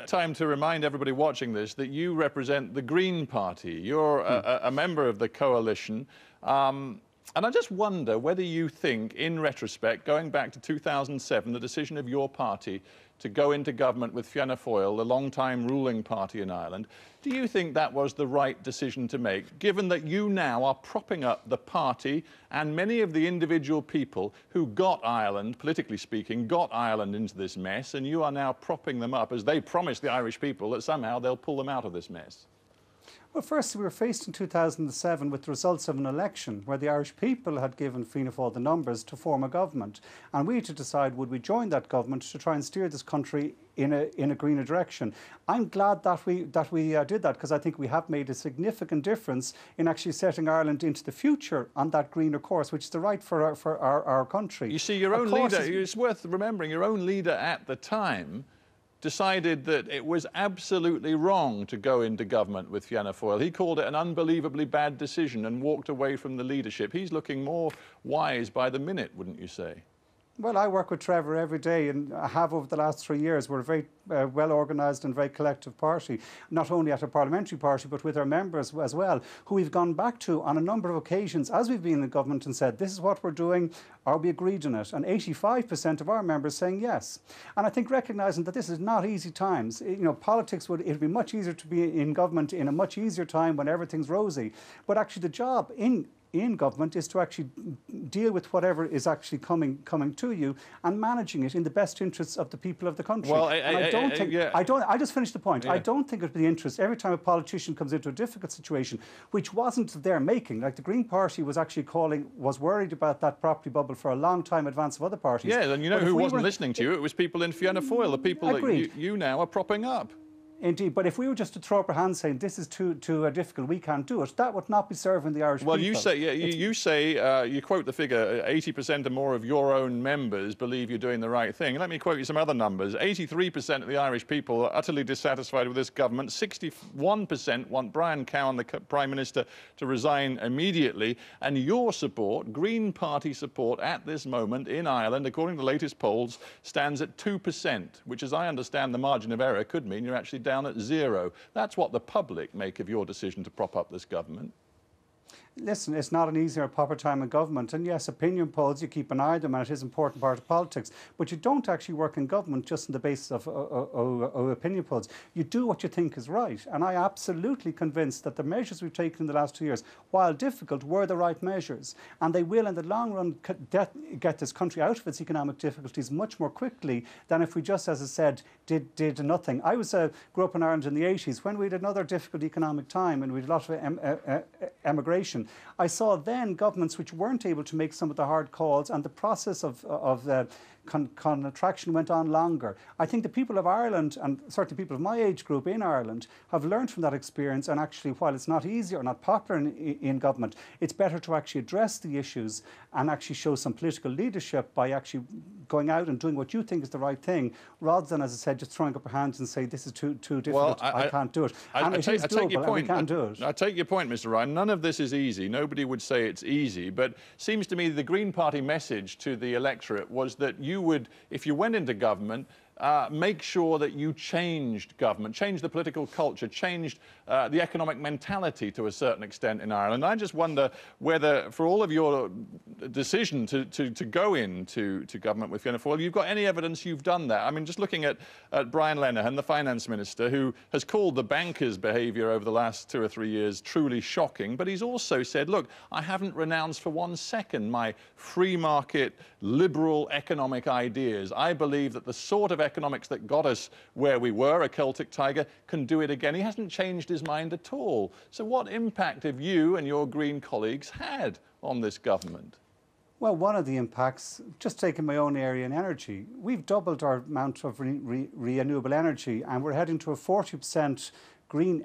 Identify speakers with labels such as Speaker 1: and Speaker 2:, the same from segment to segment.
Speaker 1: Time to remind everybody watching this that you represent the Green Party. You're a member of the coalition. And I just wonder whether you think, in retrospect, going back to 2007, the decision of your party to go into government with Fianna Fáil, the long-time ruling party in Ireland, do you think that was the right decision to make, given that you now are propping up the party and many of the individual people who got Ireland, politically speaking, got Ireland into this mess, and you are now propping them up as they promised the Irish people that somehow they'll pull them out of this mess?
Speaker 2: Well, first, we were faced in 2007 with the results of an election where the Irish people had given Fianna Fáil the numbers to form a government. And we had to decide, would we join that government to try and steer this country in a greener direction. I'm glad that we did that, because I think we have made a significant difference in actually setting Ireland into the future on that greener course, which is the right for our country.
Speaker 1: You see, your own leader, it's worth remembering, your own leader at the time decided that it was absolutely wrong to go into government with Fianna Fáil. He called it an unbelievably bad decision and walked away from the leadership. He's looking more wise by the minute, wouldn't you say?
Speaker 2: Well, I work with Trevor every day, and I have over the last 3 years. We're a very well-organised and very collective party, not only at a parliamentary party, but with our members as well, who we've gone back to on a number of occasions as we've been in government and said, this is what we're doing, or we agreed on it. And 85% of our members saying yes. And I think recognising that this is not easy times. You know, politics it'd be much easier to be in government in a much easier time when everything's rosy. But actually the job in government is to actually deal with whatever is actually coming to you and managing it in the best interests of the people of the country.
Speaker 1: Well,
Speaker 2: I just finished the point.
Speaker 1: Yeah.
Speaker 2: I don't think it'd be the interest every time a politician comes into a difficult situation, which wasn't their making. Like the Green Party was actually was worried about that property bubble for a long time in advance of other parties.
Speaker 1: Yeah, and you know who wasn't listening to you? It was people in Fianna Fáil, the people
Speaker 2: Agreed.
Speaker 1: that you now are propping up.
Speaker 2: Indeed, but if we were just to throw up our hands saying this is too difficult, we can't do it, that would not be serving the Irish people.
Speaker 1: Well, you say, you quote the figure, 80% or more of your own members believe you're doing the right thing. Let me quote you some other numbers. 83% of the Irish people are utterly dissatisfied with this government. 61% want Brian Cowan, the Prime Minister, to resign immediately. And your support, Green Party support at this moment in Ireland, according to the latest polls, stands at 2%, which, as I understand the margin of error, could mean you're actually down at 0. That's what the public make of your decision to prop up this government.
Speaker 2: Listen, it's not an easy or proper time in government. And yes, opinion polls, you keep an eye on them, and it is an important part of politics. But you don't actually work in government just on the basis of opinion polls. You do what you think is right. And I'm absolutely convinced that the measures we've taken in the last 2 years, while difficult, were the right measures. And they will, in the long run, get this country out of its economic difficulties much more quickly than if we just, as I said, did nothing. I grew up in Ireland in the 80s when we had another difficult economic time and we had a lot of emigration. I saw then governments which weren't able to make some of the hard calls, and the process of contraction went on longer. I think the people of Ireland, and certainly people of my age group in Ireland, have learned from that experience, and actually, while it's not easy or not popular in government, it's better to actually address the issues and actually show some political leadership by actually going out and doing what you think is the right thing, rather than, as I said, just throwing up your hands and say, this is too difficult, I can't do it. And it is doable, and we can do it.
Speaker 1: I take your point, Mr. Ryan. None of this is easy. Nobody would say it's easy, but it seems to me the Green Party message to the electorate was that you would, if you went into government, make sure that you changed government, changed the political culture, changed the economic mentality to a certain extent in Ireland. I just wonder whether, for all of your decision to go into government with Fianna Fáil, you've got any evidence you've done that. I mean, just looking at Brian Lenihan, the finance minister, who has called the bankers' behaviour over the last 2 or 3 years truly shocking, but he's also said, look, I haven't renounced for 1 second my free market, liberal economic ideas. I believe that the sort of economics that got us where we were, a Celtic tiger, can do it again. He hasn't changed his mind at all. So what impact have you and your Green colleagues had on this government?
Speaker 2: Well, one of the impacts, just taking my own area in energy, we've doubled our amount of renewable energy, and we're heading to a 40% green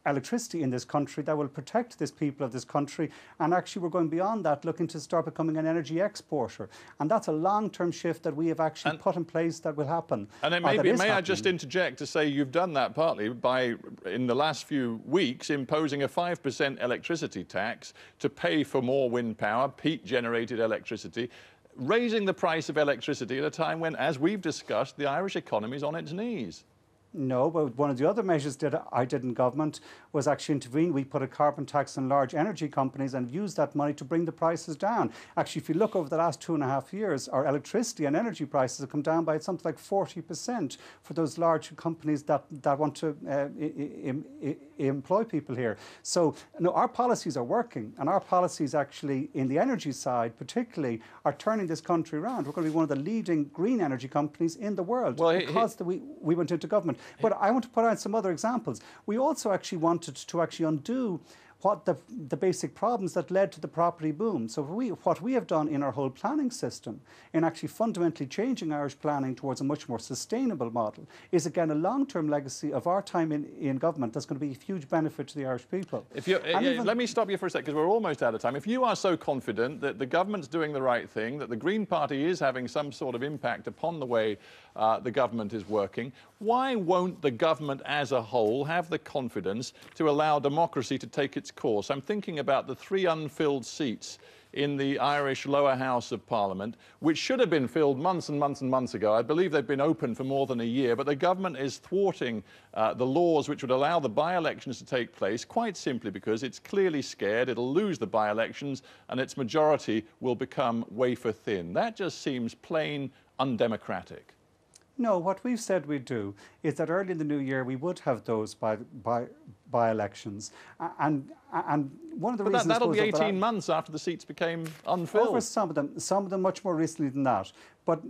Speaker 2: electricity in this country that will protect this people of this country. And actually, we're going beyond that, looking to start becoming an energy exporter. And that's a long-term shift that we have actually put in place that will happen.
Speaker 1: And it may I just interject to say you've done that partly by, in the last few weeks, imposing a 5% electricity tax to pay for more wind power, peak-generated electricity. raising the price of electricity at a time when, as we've discussed, the Irish economy is on its knees.
Speaker 2: No, but one of the other measures that I did in government was actually intervene. We put a carbon tax on large energy companies and used that money to bring the prices down. Actually, if you look over the last 2.5 years, our electricity and energy prices have come down by something like 40% for those large companies that want to employ people here. So, no, our policies are working, and our policies actually in the energy side particularly are turning this country around. We're going to be one of the leading green energy companies in the world because we went into government. But I want to put out some other examples. We also actually wanted to actually undo what the basic problems that led to the property boom. So what we have done in our whole planning system, in actually fundamentally changing Irish planning towards a much more sustainable model, is again a long-term legacy of our time in government that's going to be a huge benefit to the Irish people.
Speaker 1: Let me stop you for a second, because we're almost out of time. If you are so confident that the government's doing the right thing, that the Green Party is having some sort of impact upon the way the government is working, why won't the government as a whole have the confidence to allow democracy to take its course? I'm thinking about the 3 unfilled seats in the Irish lower house of Parliament, which should have been filled months and months and months ago. I believe they've been open for more than a year, but the government is thwarting the laws which would allow the by-elections to take place, quite simply because it's clearly scared it'll lose the by-elections and its majority will become wafer thin. That just seems plain undemocratic.
Speaker 2: No, what we've said we'd do is that early in the new year we would have those by-elections, and one of the reasons
Speaker 1: that'll be 18 months after the seats became unfilled.
Speaker 2: Over some of them much more recently than that. But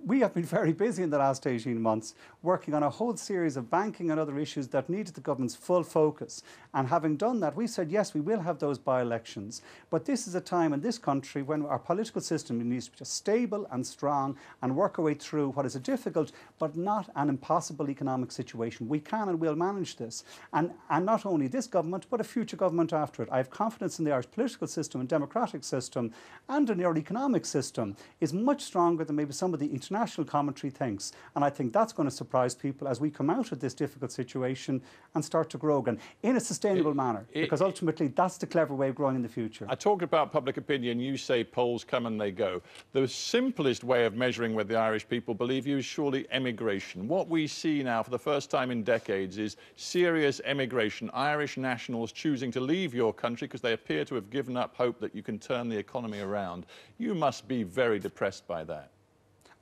Speaker 2: we have been very busy in the last 18 months working on a whole series of banking and other issues that needed the government's full focus. And having done that, we said, yes, we will have those by-elections. But this is a time in this country when our political system needs to be just stable and strong and work our way through what is a difficult but not an impossible economic situation. We can and will manage this. And not only this government, but a future government after it. I have confidence in the Irish political system and democratic system, and in our economic system is much stronger than maybe some of the international commentary thinks. And I think that's going to surprise people as we come out of this difficult situation and start to grow again in a sustainable manner, because ultimately that's the clever way of growing in the future.
Speaker 1: I talked about public opinion. You say polls come and they go. The simplest way of measuring whether the Irish people believe you is surely emigration. What we see now for the first time in decades is serious emigration, Irish nationals choosing to leave your country because they appear to have given up hope that you can turn the economy around. You must be very depressed by that.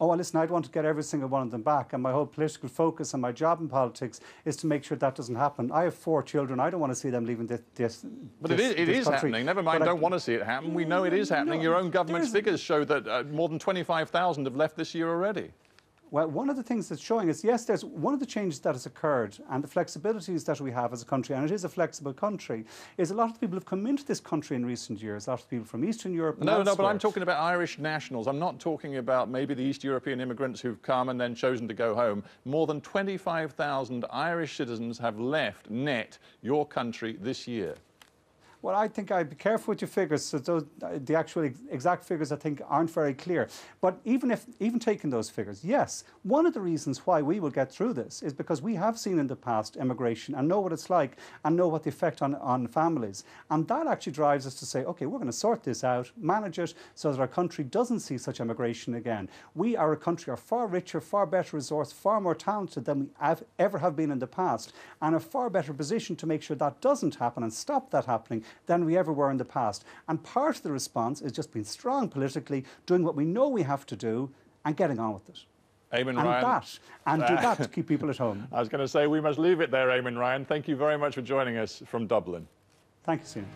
Speaker 2: Oh, well, listen, I'd want to get every single one of them back, and my whole political focus and my job in politics is to make sure that doesn't happen. I have 4 children. I don't want to see them leaving this
Speaker 1: But it is happening. Never mind, don't want to see it happen. We know it is happening. Your own government's figures show that more than 25,000 have left this year already.
Speaker 2: Well, one of the things that's showing is, yes, there's one of the changes that has occurred and the flexibilities that we have as a country, and it is a flexible country, is a lot of people have come into this country in recent years, a lot of people from Eastern Europe and elsewhere.
Speaker 1: No, but I'm talking about Irish nationals. I'm not talking about maybe the East European immigrants who've come and then chosen to go home. More than 25,000 Irish citizens have left net your country this year.
Speaker 2: Well, I think I'd be careful with your figures. So the actual exact figures, I think, aren't very clear. But even taking those figures, yes, one of the reasons why we will get through this is because we have seen in the past immigration and know what it's like and know what the effect on families. And that actually drives us to say, OK, we're going to sort this out, manage it so that our country doesn't see such immigration again. We are a country, are far richer, far better resourced, far more talented than we ever have been in the past, and a far better position to make sure that doesn't happen and stop that happening than we ever were in the past. And part of the response is just being strong politically, doing what we know we have to do and getting on with it.
Speaker 1: Eamon Ryan.
Speaker 2: Do that to keep people at home.
Speaker 1: I was going to say we must leave it there, Eamon Ryan. Thank you very much for joining us from Dublin.
Speaker 2: Thank you, Stephen.